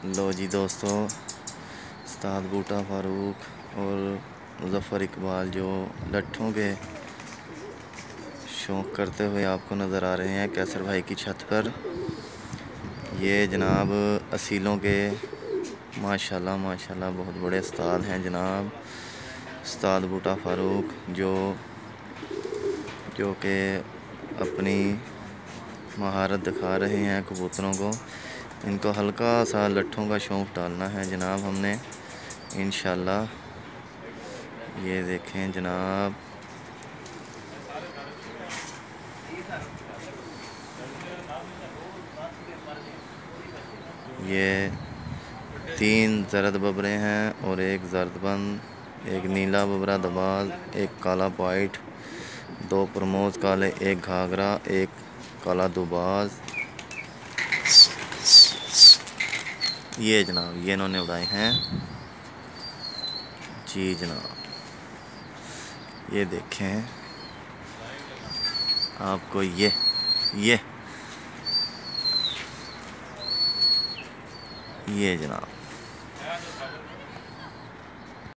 लो जी दोस्तों, उस्ताद बूटा फ़ारूक और मुज़फ़्फ़र इकबाल जो लट्ठों के शौक़ करते हुए आपको नज़र आ रहे हैं कैसर भाई की छत पर। ये जनाब असीलों के माशाल्लाह माशाल्लाह बहुत बड़े उस्ताद हैं जनाब उस्ताद बूटा फ़ारूक, जो कि अपनी महारत दिखा रहे हैं कबूतरों को। इनको हल्का सा लट्ठों का शौक़ डालना है जनाब हमने, इंशाल्लाह। ये देखें जनाब, ये 3 ज़रद बबरे हैं और एक जर्दबंद, एक नीला बबरा दबाज, एक काला पाइट, 2 प्रमोद काले, एक घाघरा, एक काला दुबाज। ये जनाब ये इन्होंने उड़ाए हैं जी जनाब। ये देखें आपको, ये जनाब।